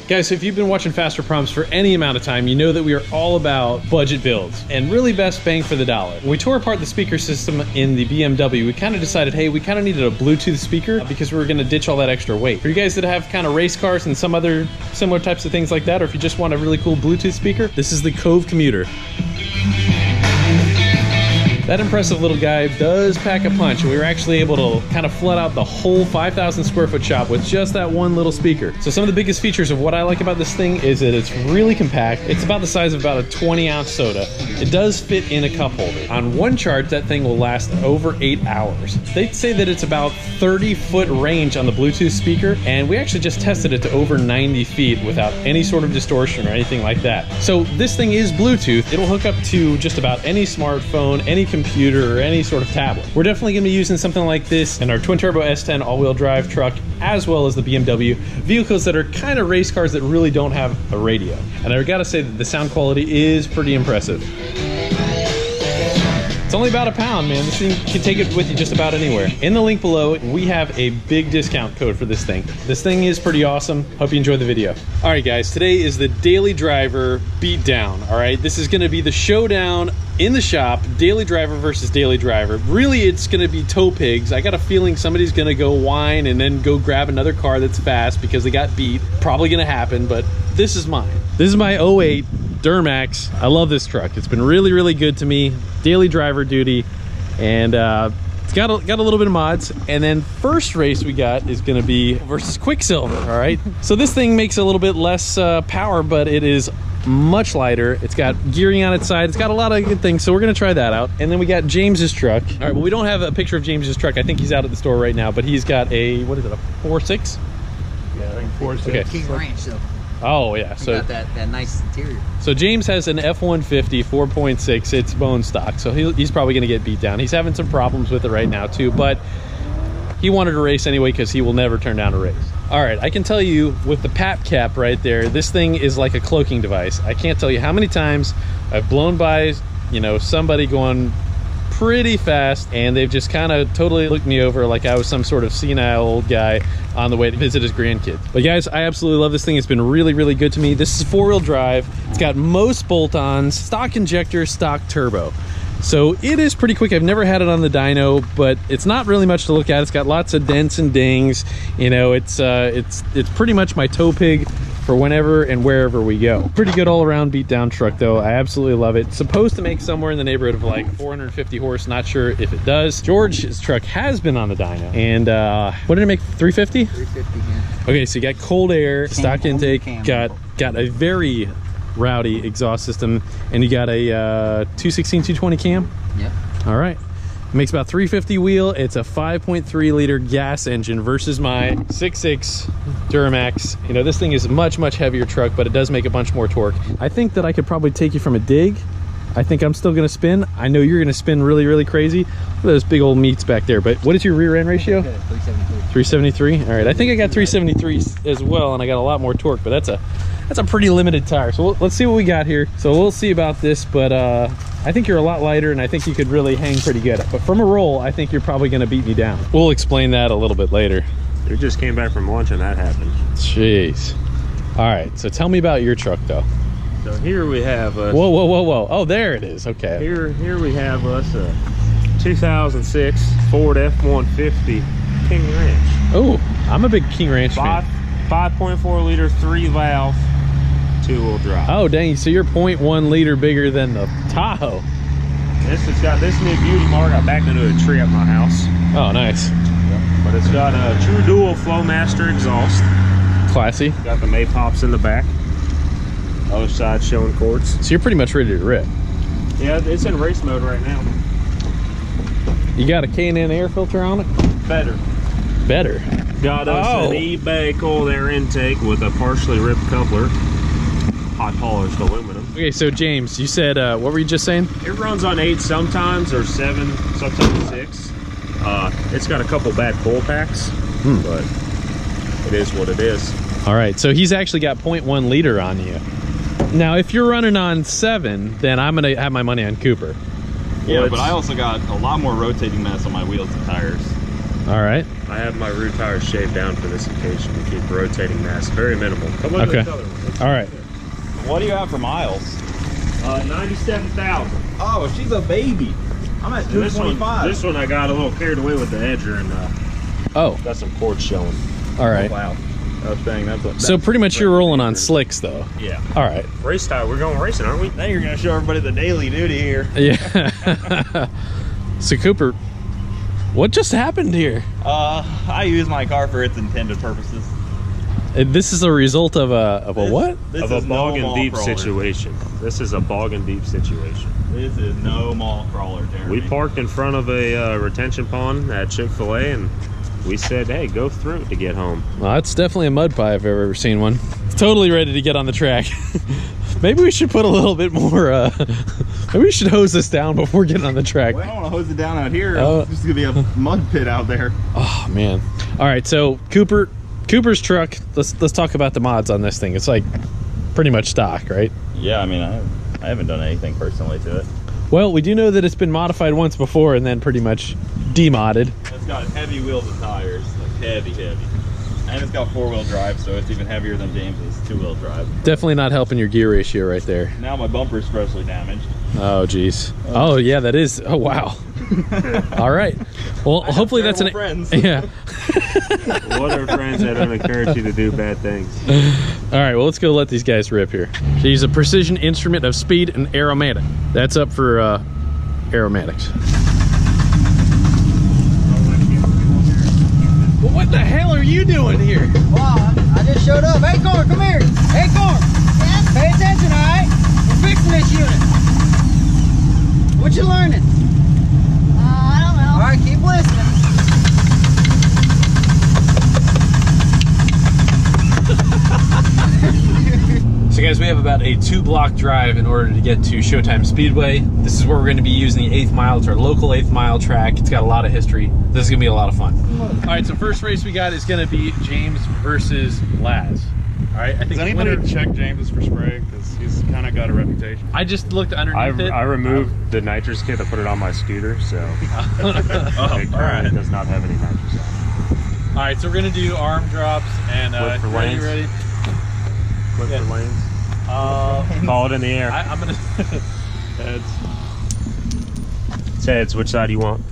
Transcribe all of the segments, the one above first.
Guys, if you've been watching Fasterproms for any amount of time, you know that we are all about budget builds and really best bang for the dollar. When we tore apart the speaker system in the BMW, we kind of decided, hey, we kind of needed a Bluetooth speaker because we were going to ditch all that extra weight. For you guys that have kind of race cars and some other similar types of things like that, or if you just want a really cool Bluetooth speaker, this is the Cove commuter. That impressive little guy does pack a punch, and we were actually able to kind of flood out the whole 5,000 square foot shop with just that one little speaker. So some of the biggest features of what I like about this thing is that it's really compact. It's about the size of about a 20-ounce soda. It does fit in a cup holder. On one charge, that thing will last over 8 hours. They say that it's about 30-foot range on the Bluetooth speaker, and we actually just tested it to over 90 feet without any sort of distortion or anything like that. So this thing is Bluetooth. It'll hook up to just about any smartphone, any computer, or any sort of tablet. We're definitely going to be using something like this in our twin turbo S10 all-wheel drive truck, as well as the BMW, vehicles that are kind of race cars that really don't have a radio. And I gotta say that the sound quality is pretty impressive. It's only about £1, man. This thing, you can take it with you just about anywhere. In the link below, we have a big discount code for this thing. This thing is pretty awesome. Hope you enjoyed the video. All right, guys, today is the daily driver beatdown. All right, this is gonna be the showdown in the shop, daily driver versus daily driver. Really, it's gonna be tow pigs. I got a feeling somebody's gonna go whine and then go grab another car that's fast because they got beat. Probably gonna happen, but this is mine. This is my 08 Duramax. I love this truck. It's been really, really good to me. Daily driver duty, and it's got a little bit of mods. And then first race we got is going to be versus Quicksilver. All right, so this thing makes a little bit less power, but it is much lighter. It's got gearing on its side. It's got a lot of good things, so we're going to try that out. And then we got James's truck. All right, well, we don't have a picture of James's truck. I think he's out at the store right now, but he's got a, what is it, a 4.6? Yeah, I think 4.6. Okay. King Ranch, so. Oh yeah, so got that nice interior. So James has an F-150 4.6. It's bone stock, so he's probably going to get beat down. He's having some problems with it right now too, but he wanted to race anyway because he will never turn down a race. All right, I can tell you with the PAP cap right there, this thing is like a cloaking device. I can't tell you how many times I've blown by, you know, somebody going pretty fast, and they've just kind of totally looked me over like I was some sort of senile old guy on the way to visit his grandkids. But guys, I absolutely love this thing. It's been really, really good to me. This is 4-wheel drive. It's got most bolt-ons, stock injector, stock turbo. So it is pretty quick. I've never had it on the dyno, but it's not really much to look at. It's got lots of dents and dings. You know, it's pretty much my tow pig for whenever and wherever we go. Pretty good all-around beat-down truck, though. I absolutely love it. It's supposed to make somewhere in the neighborhood of like 450 horse. Not sure if it does. George's truck has been on the dyno, and what did it make? 350? 350, yeah. Okay, so you got cold air, stock intake, got a very rowdy exhaust system, and you got a 216 220 cam. Yep. All right. Makes about 350 wheel. It's a 5.3 liter gas engine versus my 6.6 Duramax. You know, this thing is a much, much heavier truck, but it does make a bunch more torque. I think that I could probably take you from a dig. I think I'm still gonna spin. I know you're gonna spin really, really crazy. Look at those big old meats back there. But what is your rear end ratio? 373. All right, I think I got 373 as well, and I got a lot more torque, but that's a pretty limited tire. So let's see what we got here. So we'll see about this, but I think you're a lot lighter, and I think you could really hang pretty good. But from a roll, I think you're probably gonna beat me down. We'll explain that a little bit later. We just came back from lunch and that happened. Jeez. All right, so tell me about your truck though. So here we have us. Whoa, whoa, whoa, whoa. Oh, there it is. Okay. Here we have us a 2006 Ford F-150 King Ranch. Oh, I'm a big King Ranch fan. 5.4 liter, 3-valve, 2-wheel drive. Oh, dang. So you're 0.1 liter bigger than the Tahoe. This has got this new beauty mark. I backed into a tree at my house. Oh, nice. But it's got a true dual Flowmaster exhaust. Classy. Got the Maypops in the back. Other side showing cords. So you're pretty much ready to rip. Yeah, it's in race mode right now. You got a K&N air filter on it? Better. Better. Got us an eBay cold air intake with a partially ripped coupler. Hot polished aluminum. Okay, so James, you said, what were you just saying? It runs on 8 sometimes, or 7, sometimes 6. It's got a couple bad pull packs, but it is what it is. All right, so he's actually got 0.1 liter on you. Now, if you're running on 7, then I'm gonna have my money on Cooper. Yeah, but I also got a lot more rotating mass on my wheels and tires. All right. I have my rear tires shaved down for this occasion to keep rotating mass very minimal. Come look Okay. at this other one. It's All right. What do you have for miles? 97,000. Oh, she's a baby. I'm at 225. This one I got a little carried away with the edger and Oh, got some cords showing. all right. Wow. I was saying So pretty much you're rolling on slicks, though. Yeah. All right. Race tire. We're going racing, aren't we? Now you're gonna show everybody the daily duty here. Yeah. So Cooper, what just happened here? I use my car for its intended purposes. This is a result of a what? This Of a is no bog and mall deep crawler. situation. This is a bog and deep situation. This is no mall crawler, Jeremy. We parked in front of a retention pond at Chick-fil-A and we said, hey, go through it to get home. Well, that's definitely a mud pie if I've ever seen one. It's totally ready to get on the track. Maybe we should put a little bit more, maybe we should hose this down before getting on the track. Well, I don't want to hose it down out here. Oh. It's just gonna be a mud pit out there. Oh man. All right, so Cooper's truck, let's talk about the mods on this thing. It's like pretty much stock, right? Yeah, I mean, I haven't done anything personally to it. Well, we do know that it's been modified once before and then pretty much demodded. It's got heavy wheels and tires, like heavy. And it's got 4-wheel drive, so it's even heavier than James's 2-wheel drive. Definitely not helping your gear ratio right there. Now my bumper's freshly damaged. Oh geez. Oh yeah, that is. Oh wow. All right. Well, hopefully that's an friends. Yeah. What are friends that don't encourage you to do bad things? All right. Well, let's go let these guys rip here. She's a precision instrument of speed and aromatic. That's up for aromatics. Well, what the hell are you doing here? Wow, I just showed up. Hey, Corn, come here. Hey, Corn. Yes? Pay attention, all right? We're fixing this unit. What you learning? I don't know. All right, keep listening. So guys, we have about a 2-block drive in order to get to Showtime Speedway. This is where we're going to be using the 8th mile. It's our local 8th mile track. It's got a lot of history. This is going to be a lot of fun. All right, so first race we got is going to be James versus Laz. All right, I think Does anybody check James's for spray? Because he's kind of got a reputation. I just looked underneath it. I removed the nitrous kit. I put it on my scooter, so it currently does not have any nitrous on it. All right, so we're going to do arm drops and Flip for ready, lanes. ready? Flip Yeah. for lanes. Ball it in the air. I'm going to... Heads. It's heads. Which side do you want?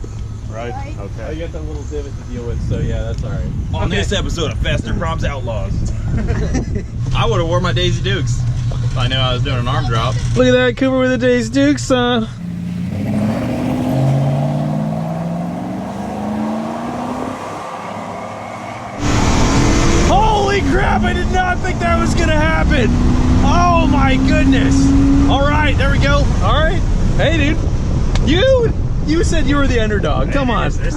Right? I got that little divot to deal with, so yeah, that's all right. On this episode of Fasterproms Outlaws. I would have wore my Daisy Dukes if I knew I was doing an arm drop. Look at that, Cooper with the Daisy Dukes on. Holy crap, I did not think that was gonna happen. Oh my goodness. All right, there we go. All right. Hey dude, you said you were the underdog. Come on. This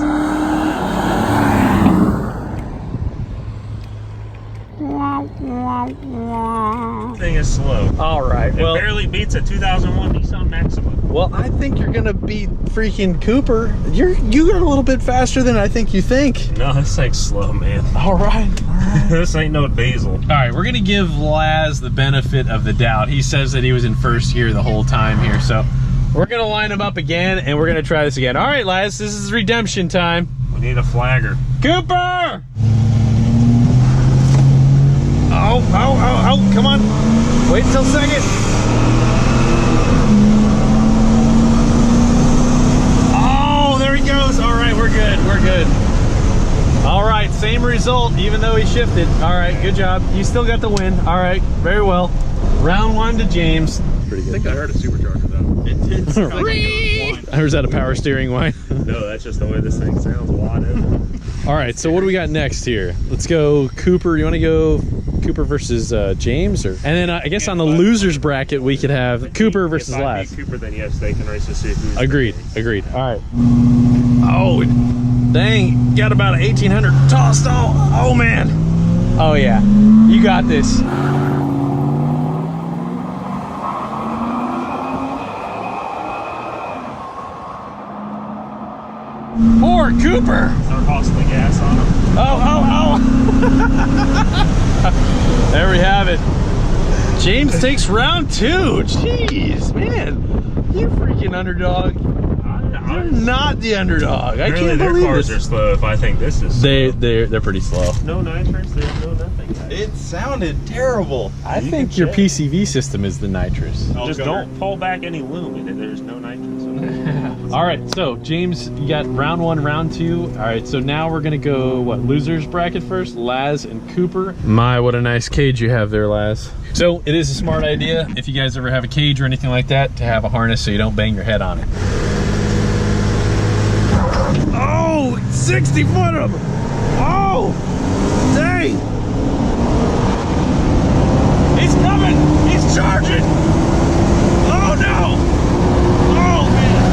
thing is slow. All right, It well, barely beats a 2001 Nissan Maxima. well, I think you're gonna beat freaking Cooper. You got a little bit faster than I think you think. No, this thing's slow, man. All right. This ain't no diesel. All right, we're gonna give Laz the benefit of the doubt. He says that he was in first gear the whole time here, so we're gonna line him up again and we're gonna try this again. All right, Laz, this is redemption time. We need a flagger. Cooper! Oh, come on. Wait until second. Oh, there he goes. All right, we're good, we're good. All right, same result, even though he shifted. All right, good job. You still got the win. All right, very well. Round 1 to James. Pretty I good. think I heard a supercharger though. It did sound like it was one. Or is that a power steering whine? No, that's just the way this thing sounds. Wide open. All right, so what do we got next here? Let's go Cooper. You want to go Cooper versus James? Or, and then I guess on the losers bracket, we could have Cooper versus If I Laz. beat Cooper, then yes, they can race to see who's Agreed, agreed. All right. Oh, dang. Got about an 1800 tossed off. Oh, man. Oh, yeah. You got this. Poor Cooper. Start tossing the gas on them. Oh. There we have it. James takes round 2. Jeez, man. You freaking underdog. They're not the underdog. I can't their believe cars this. are slow. If I think this is slow. They're pretty slow. No nitrous. There's no nothing. It sounded terrible. I You think can your check. PCV system is the nitrous. Just don't pull back any lumen, and there's no nitrous in it. All right, so James, you got round 1, round 2. All right, so now we're gonna go losers bracket first. Laz and Cooper. My, what a nice cage you have there, Laz. So it is a smart idea if you guys ever have a cage or anything like that to have a harness so you don't bang your head on it. Oh, 60 foot of them. Oh, dang. He's coming. He's charging. Oh no. Oh man.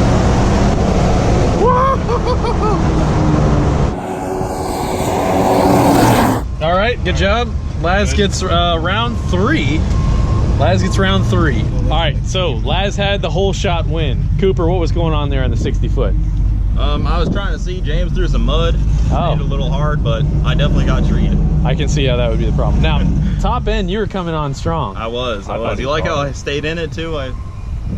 All right, good job. Laz gets round 3. Laz gets round 3. All right, so Laz had the whole shot win. Cooper, what was going on there on the 60 foot? I was trying to see James through some mud. Oh. Made it a little hard, but I definitely got treated. I can see how that would be the problem. Now, top end, you were coming on strong. I was. thought You it like was how hard. I stayed in it too? I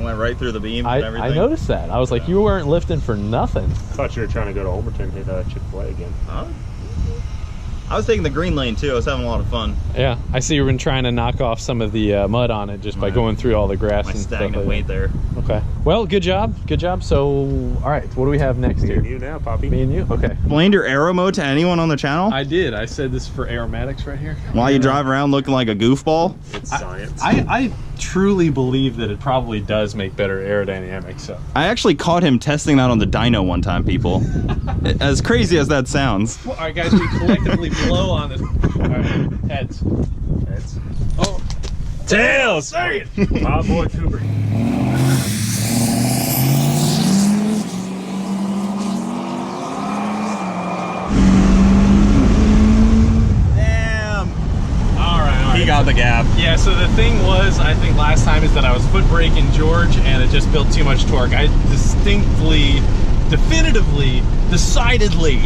went right through the beam and I everything. noticed that. I was like, you weren't lifting for nothing. Thought you were trying to go to Homerton, hit Chick-fil-A again. Huh? I was taking the green lane too. I was having a lot of fun. Yeah, I see you've been trying to knock off some of the mud on it just by going through all the grass My and stuff. stagnant like weight there. that. Okay. Well, good job. Good job. So, all right, what do we have next Me and here? you now, Poppy. Me and you? Okay. Explained your aero mode to anyone on the channel? I did. I said this is for aromatics right here. While you drive around looking like a goofball? It's science. I truly believe that it probably does make better aerodynamics. So. I actually caught him testing that on the dyno one time, people. As crazy as that sounds. All right, guys, we collectively blow on this. All right, heads. Heads. Oh, Tails! say it. My boy Cooper. Damn! All right. He got the gap. Yeah, so the thing was, I think last time is that I was foot braking George and it just built too much torque. I distinctly, definitively, decidedly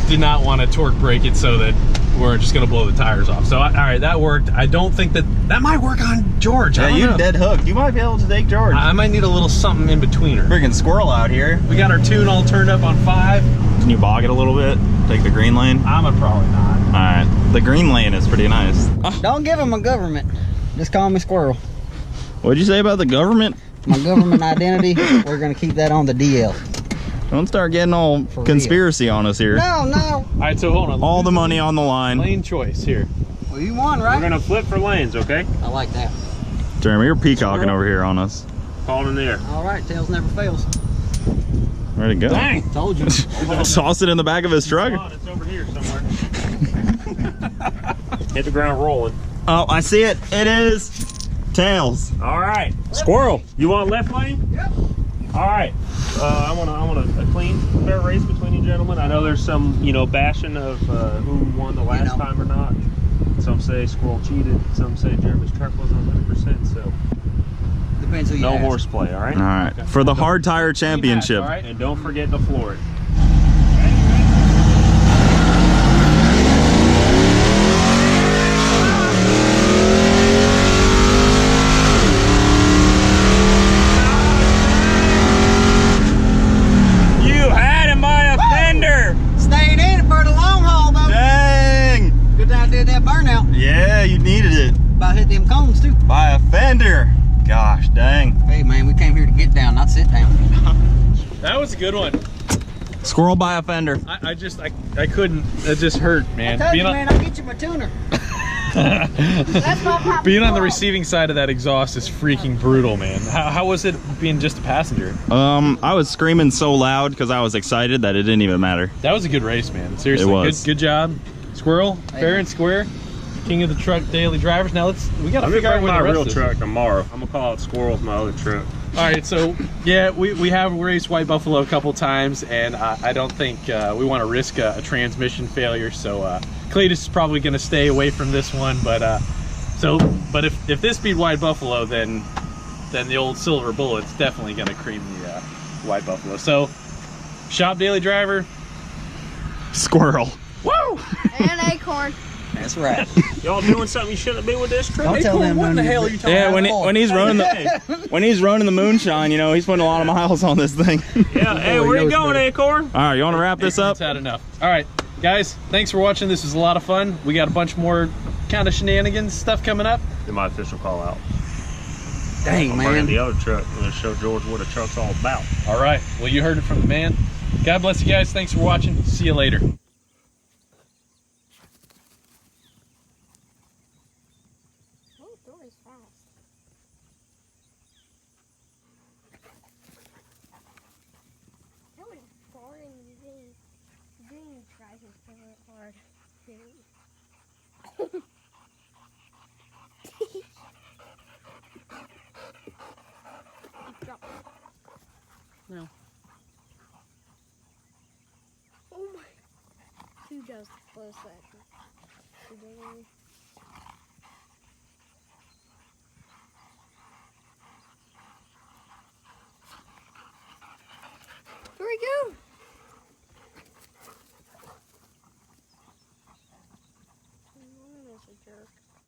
did not want to torque brake it so that we're just going to blow the tires off. So, all right, that worked. I don't think that might work on George. Yeah, I don't you know. dead hooked. You might be able to take George. I might need a little something in betweener. Freaking squirrel out here. We got our tune all turned up on 5. Can you bog it a little bit? Take the green lane? I'm probably not. Alright. The green lane is pretty nice. Don't give him a government. Just call me Squirrel. What'd you say about the government? My government identity, we're gonna keep that on the DL. Don't start getting all For conspiracy on us here. No, no. All right, so hold on. All the money on the line. Lane choice here. Well, you won, We're right? gonna flip for lanes, okay? I like that. Jeremy, you're peacocking over here on us. Calling in there. All right, tails never fails. Where'd it go? Dang. Told you. Toss it in the back of his truck. Come on, it's over here somewhere. Hit the ground rolling. Oh, I see it. It is tails. All right, Squirrel. You want left lane? Yep. All right. I want a clean, fair race between you gentlemen. I know there's some, bashing of who won the last time or not. Some say Squirrel cheated. Some say Jeremy's truck wasn't 100%. So Depends who you no ask. horseplay. All right. All right. For the hard tire championship. All right. And don't forget to floor it. You had him by a fender. Staying in it for the long haul, though. Dang. Good thing I did that burnout. Yeah, you needed it. About hit them cones, too. By a fender. Gosh, dang. Hey, man, we came here to get down, not sit down. That was a good one. Squirrel by a fender. I couldn't. It just hurt, man. I told you, man, I'll get you my tuner. That's my pop. Being on the receiving side of that exhaust is freaking brutal, man. How was it being just a passenger? I was screaming so loud because I was excited that it didn't even matter. That was a good race, man. Seriously, It was. Good job, Squirrel. Fair and square. King of the truck daily drivers. Now we gotta I'm figure gonna out bring where my the rest real of this truck is. tomorrow. I'm gonna call it Squirrel's my other truck. All right, so yeah, we have raced White Buffalo a couple times, and I don't think we want to risk a transmission failure. So Cletus is probably going to stay away from this one. But if this beat White Buffalo, then the old Silver Bullet's definitely going to cream the White Buffalo. So shop daily driver. Squirrel. Woo! And acorn. That's right. Y'all doing something you shouldn't be with this truck? Don't tell them. What in the hell are you talking Yeah, about? when he's running the moonshine, you know, he's putting a lot of miles on this thing. Yeah, hey, where you going, Acorn? All right, you want to wrap this up? Had enough. All right, guys, thanks for watching. This was a lot of fun. We got a bunch more kind of shenanigans stuff coming up. In my official call out. Dang, I'm bringing man. the other truck. I'm gonna show George what a truck's all about. All right, well, you heard it from the man. God bless you guys. Thanks for watching. See you later. No. Oh my. Who does close that? Here we go.